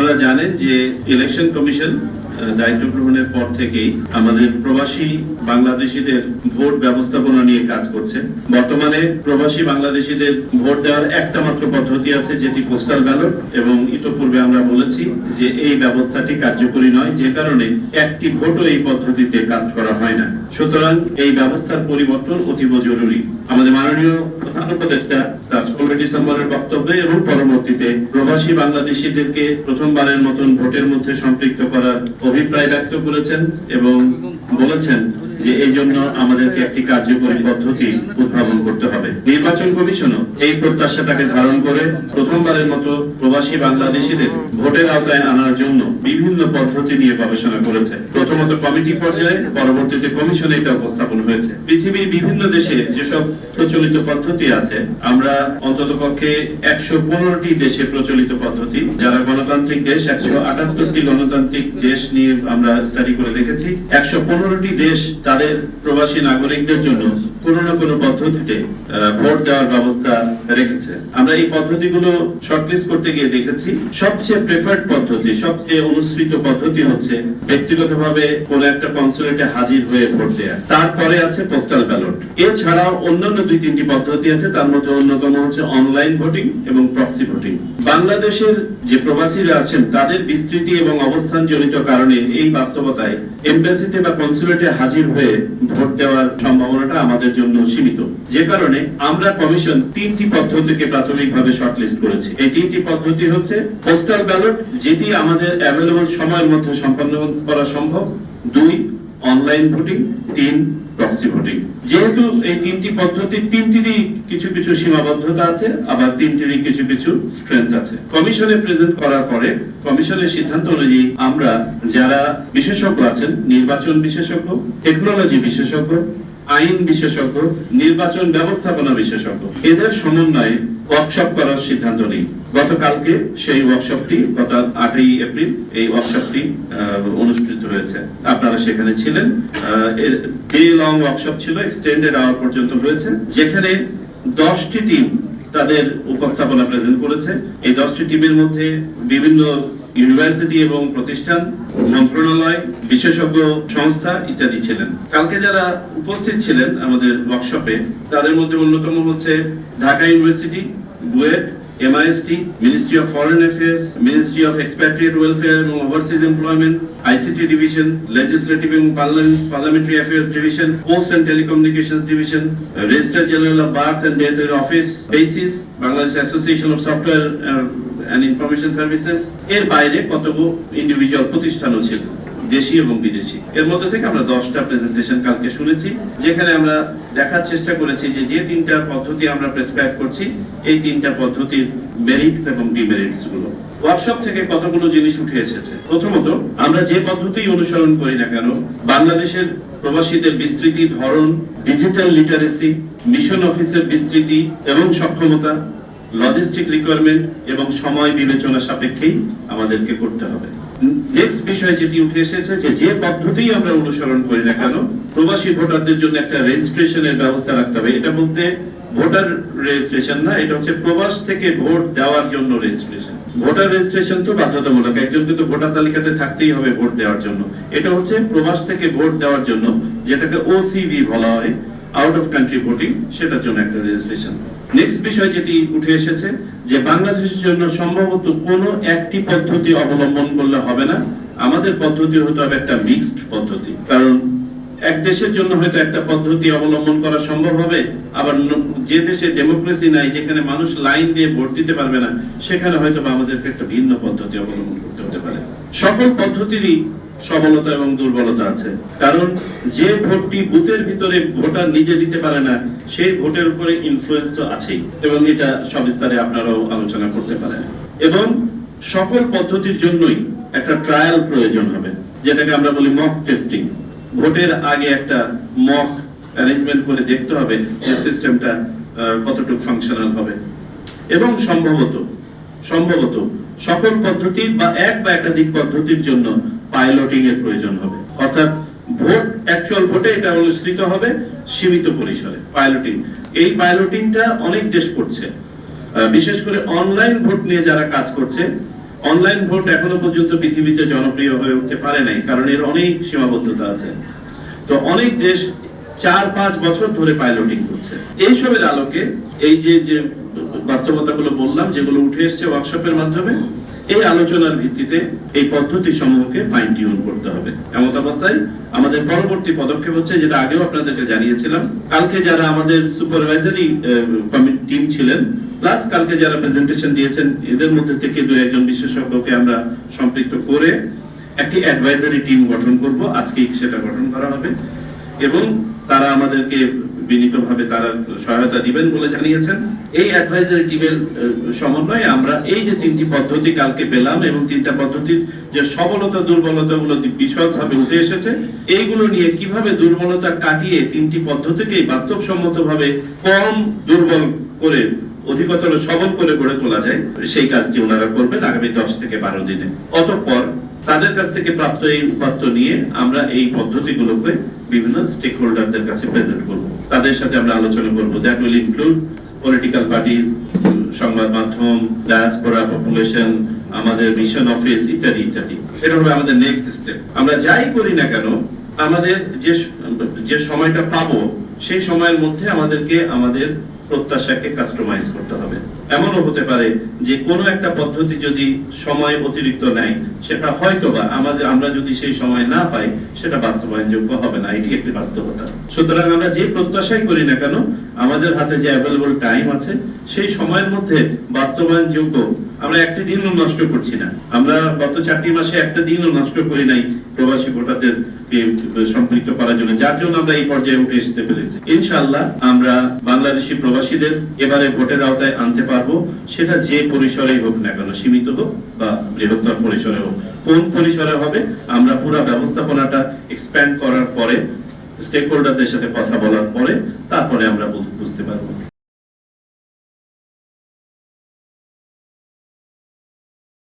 আপনারা জানেন যে ইলেকশন কমিশন দায়িত্ব গ্রহণের পর থেকেই আমাদের প্রবাসী বাংলাদেশীদের ভোট ব্যবস্থাপনা নিয়ে কাজ করছে। বর্তমানে প্রবাসী বাংলাদেশীদের ভোট দেওয়ার একটা মাত্র পদ্ধতি আছে, যেটি পোস্টাল ব্যালট, এবং ইতোপূর্বে আমরা বলেছি যে এই ব্যবস্থাটি কার্যকরী নয়, যে কারণে একটি ভোটও এই পদ্ধতিতে কাস্ট করা হয় না। সুতরাং এই ব্যবস্থার পরিবর্তন অতীব জরুরি। আমাদের মাননীয় প্রধান উপদেষ্টা তার 16 ডিসেম্বরের বক্তব্যে এবং পরবর্তীতে প্রবাসী বাংলাদেশীদেরকে প্রথমবারের মতন ভোটের মধ্যে সম্পৃক্ত করার অভিপ্রায় ব্যক্ত করেছেন এবং বলেছেন যে এই জন্য আমাদেরকে একটি কার্যকরী পদ্ধতি উদ্ভাবন করতে হবে। নির্বাচন কমিশনও এই প্রত্যাশাটাকে ধারণ করে প্রথমবারের মতো প্রবাসী বাংলাদেশীদের ভোটের আওতায় আনার জন্য বিভিন্ন পদ্ধতি নিয়ে গবেষণা করেছে। প্রথমত কমিটি পর্যায়ে, পরবর্তীতে কমিশনে এটা উপস্থাপন হয়েছে। পৃথিবীর বিভিন্ন দেশে যেসব প্রচলিত পদ্ধতি আছে, আমরা অন্ততপক্ষে 115টি দেশে প্রচলিত পদ্ধতি, যারা গণতান্ত্রিক দেশ, 178টি গণতান্ত্রিক দেশ নিয়ে আমরা স্টাডি করে দেখেছি। 115টি দেশ তাদের প্রবাসী নাগরিকদের জন্য কোনো না কোনো পদ্ধতিতে ভোট দেওয়ার ব্যবস্থা রেখেছে। আমরা এই পদ্ধতিগুলো শর্টলিস্ট করতে গিয়ে দেখেছি সবচেয়ে প্রেফার্ড পদ্ধতি, সবচেয়ে অনুসৃত পদ্ধতি হচ্ছে ব্যক্তিগতভাবে কোন একটা কনসুলেটে হাজির হয়ে ভোট দেয়া। তারপরে আছে পোস্টাল ব্যালট। এছাড়াও অন্যান্য 2-3টি পদ্ধতি আছে, তার মধ্যে অন্যতম হচ্ছে অনলাইন ভোটিং এবং প্রক্সি ভোটিং। বাংলাদেশের যে প্রবাসীরা আছেন তাদের বিস্তৃতি এবং অবস্থান জনিত কারণে এই বাস্তবতায় এমবাসিতে বা কনসুলেটে হাজির হয়ে ভোট দেওয়ার সম্ভাবনাটা আমাদের জন্য সীমিত, যে কারণে আমরা কমিশন 3টি পদ্ধতিকে প্রাথমিকভাবে শর্টলিস্ট করেছি। এই 3টি পদ্ধতি হচ্ছে পোস্টাল ব্যালট, যেটি আমাদের অ্যাভেলেবল সময়ের মধ্যে সম্পন্ন করা সম্ভব, 2 অনলাইন ভোটিং, 3 প্রক্সি ভোটিং। যেহেতু এই 3টি পদ্ধতির 3টিরই কিছু কিছু সীমাবদ্ধতা আছে, আবার 3টিরই কিছু কিছু স্ট্রেংথ আছে। কমিশনে প্রেজেন্ট করার পরে কমিশনের সিদ্ধান্ত অনুযায়ী আমরা যারা বিশেষজ্ঞ আছেন, নির্বাচন বিশেষজ্ঞ, টেকনোলজি বিশেষজ্ঞ, আইন বিশেষজ্ঞ, নির্বাচন ব্যবস্থাপনা বিশেষজ্ঞ, এদের সমন্বয়ে ওয়ার্কশপ করার সিদ্ধান্ত নেই। গতকালকে সেই ওয়ার্কশপটি, গত 8ই এপ্রিল এই ওয়ার্কশপটি অনুষ্ঠিত হয়েছে। আপনারা সেখানে ছিলেন। ডে লং ওয়ার্কশপ ছিল, এক্সটেন্ডেড আওয়ার পর্যন্ত হয়েছে, যেখানে 10টি টিম তাদের উপস্থাপনা প্রেজেন্ট করেছে। এই 10টি টিমের মধ্যে বিভিন্ন ইউনিভার্সিটি এবং প্রতিষ্ঠান, মন্ত্রণালয়, বিশেষজ্ঞ সংস্থা ইত্যাদি ছিলেন। কালকে যারা উপস্থিত ছিলেন আমাদের ওয়ার্কশপে, তাদের মধ্যে অন্যতম হচ্ছে Dhaka university, BUET, MIST, Ministry of Foreign Affairs, Ministry of Expatriate Welfare and Overseas Employment, ICT Division, Legislative and Parliamentary Affairs Division, Post and Telecommunications Division, Registrar General of Birth and Death Office, BASIS, Bangladesh Association of Software and Information Services, এর বাইরে কতগুলো individual প্রতিষ্ঠানও ছিল, দেশি এবং বিদেশি। এর মধ্যে থেকে আমরা 10টা প্রেজেন্টেশন কালকে শুনেছি, যেখানে আমরা দেখার চেষ্টা করেছি যে 3টা পদ্ধতি আমরা প্রেসক্রাইব করছি, এই 3টা পদ্ধতির মেরিটস এবং ডিমেরিটস গুলো। ওয়ার্কশপ থেকে কতগুলো জিনিস উঠে এসেছে। প্রথমত, আমরা যে পদ্ধতি অনুসরণ করি না কেন, বাংলাদেশের প্রবাসীদের বিস্তৃতি, ধরন, ডিজিটাল লিটারেসি, মিশন অফিসের বিস্তৃতি এবং সক্ষমতা, লজিস্টিক রিকোয়ারমেন্ট এবং সময় বিবেচনা সাপেক্ষেই আমাদেরকে করতে হবে। নেক্সট বিষয় যেটি উঠে এসেছে যে পদ্ধতি আমরা অনুসরণ করি না কেন, প্রবাসী ভোটারদের জন্য একটা রেজিস্ট্রেশনের ব্যবস্থা রাখতে হবে। এটা বলতে ভোটার রেজিস্ট্রেশন না, এটা হচ্ছে প্রবাস থেকে ভোট দেওয়ার জন্য রেজিস্ট্রেশন। ভোটার রেজিস্ট্রেশন তো বাধ্যতামূলক, একজনকে তো ভোটার তালিকাতে থাকতেই হবে ভোট দেওয়ার জন্য। এটা হচ্ছে প্রবাস থেকে ভোট দেওয়ার জন্য, যেটাকে OCV বলা হয়, আউট অফ কান্ট্রি ভোটিং, সেটার জন্য একটা রেজিস্ট্রেশন। নেক্সট বিষয় যেটি উঠে এসেছে যে বাংলাদেশের জন্য সম্ভবত কোনো একটি পদ্ধতি অবলম্বন করলে হবে না, আমাদের পদ্ধতি হতে হবে একটা মিক্সড পদ্ধতি। কারণ এক দেশের জন্য হয়তো একটা পদ্ধতি অবলম্বন করা সম্ভব হবে, আবার যে দেশে ডেমোক্রেসি নাই, যেখানে মানুষ লাইন দিয়ে ভোট দিতে পারবে না, সেখানে হয়তো আমাদেরকে একটা ভিন্ন পদ্ধতি অবলম্বন করতে হতে পারে। সকল পদ্ধতিরই সবলতা এবং দুর্বলতা আছে, কারণ যে ভোটটি বুথের ভিতরে ভোটার নিজে দিতে পারে না, সেই ভোটের উপরে ইনফ্লুয়েন্স তো আছেই, এবং এটা সবিস্তারে আপনারাও আলোচনা করতে পারেন। এবং সকল পদ্ধতির জন্যই একটা ট্রায়াল প্রয়োজন হবে, যেটাকে আমরা বলি মক টেস্টিং। ভোটের আগে একটা মক অ্যারেঞ্জমেন্ট করে দেখতে হবে যে সিস্টেমটা কতটুকু ফাংশনাল হবে। এবং সম্ভবত সকল পদ্ধতি বা একাধিক পদ্ধতির জন্য পাইলটিং এর প্রয়োজন হবে। অর্থাৎ ভোট, অ্যাকচুয়াল ভোটে এটা অনুষ্ঠিত হবে সীমিত পরিসরে, পাইলটিং। এই পাইলটিংটা অনেক দেশ করছে, বিশেষ করে অনলাইন ভোট নিয়ে যারা কাজ করছে অনলাইন ভোট এখনো পর্যন্ত পৃথিবীতে জনপ্রিয় হয়ে উঠতে পারে নাই, কারণ এর অনেক সীমাবদ্ধতা আছে। তো অনেক দেশ 4-5 বছর ধরে পাইলটিং করছে। এইসবের আলোকে এই যে বাস্তবতাগুলো বললাম, যেগুলো উঠে এসছে ওয়ার্কশপের মাধ্যমে, এই আলোচনার ভিত্তিতে এই পদ্ধতি সমূহকে ফাইন টিউন করতে হবে। এমত অবস্থায় আমাদের পরবর্তী পদক্ষেপ হচ্ছে, যেটা আগেও আপনাদেরকে জানিয়েছিলাম, কালকে যারা আমাদের সুপারভাইজারি কমিটি টিম ছিলেন, প্লাস কালকে যারা প্রেজেন্টেশন দিয়েছেন, এদের মধ্যে থেকে 2-1 বিশেষজ্ঞকে আমরা সম্পৃক্ত করে একটি অ্যাডভাইজারি টিম গঠন করব। আজকেই সেটা গঠন করা হবে এবং তারা আমাদেরকে বিনীতভাবে তারা সহায়তা দিবেন বলে জানিয়েছেন। এই অ্যাডভাইজারি টিমের সমন্বয়ে আমরা এই যে 3টি পদ্ধতি কালকে পেলাম এবং 3টা পদ্ধতির যে সবলতা দুর্বলতাগুলো বিশদভাবে উঠে এসেছে, এইগুলো নিয়ে কিভাবে দুর্বলতা কাটিয়ে 3টি পদ্ধতিকে বাস্তবসম্মতভাবে কম দুর্বল করে অধিকতর সবল করে গড়ে তোলা যায়, সেই কাজটি ওনারা করবেন আগামী 10 থেকে 12 দিনে। অতঃপর তাদের কাছ থেকে প্রাপ্ত এই উপাত্ত নিয়ে আমরা এই পদ্ধতিগুলোকে বিভিন্ন স্টেক হোল্ডারদের কাছে প্রেজেন্ট করব। তাদের সাথে আমরা আলোচনা করব। That will include political parties, সংবাদ মাধ্যম, ডায়াসপোরা পপুলেশন, আমাদের মিশন অফিস ইত্যাদি ইত্যাদি। এটা হবে আমাদের নেক্সট স্টেপ। আমরা যাই করি না কেন, আমাদের যে সময়টা পাবো, সেই সময়ের মধ্যে আমাদেরকে আমাদের প্রত্যাশাকে কাস্টমাইজ করতে হবে। এমনও হতে পারে যে কোনো একটা পদ্ধতি যদি সময় অতিরিক্ত নেয়, সেটা হয়তোবা আমরা যদি সেই সময় না পাই, সেটা বাস্তবায়নযোগ্য হবে না। এটি একটি বাস্তবতা। সুতরাং আমরা যে প্রত্যাশাই করি না কেন, আমাদের হাতে যে অ্যাভেলেবল টাইম আছে, সেই সময়ের মধ্যে বাস্তবায়নযোগ্য আমরা একটা দিনও নষ্ট করছি না। আমরা গত 4টি মাসে একটা দিনও নষ্ট করি নাই প্রবাসী ভোটারদের সম্পৃক্ত করার জন্য, যার জন্য আমরা এই পর্যায়ে উঠে আসতে পেরেছি। ইনশাআল্লাহ আমরা বাংলাদেশি প্রবাসীদের এবারে ভোটের আওতায় আনতে পারবো, সেটা যে পরিসরেই হোক না কেন, সীমিত হোক বা বৃহত্তর পরিসরে হোক। কোন পরিসরে হবে, আমরা পুরো ব্যবস্থাপনাটা এক্সপ্যান্ড করার পরে, স্টেক হোল্ডারদের সাথে কথা বলার পরে, তারপরে আমরা বুঝতে পারবো।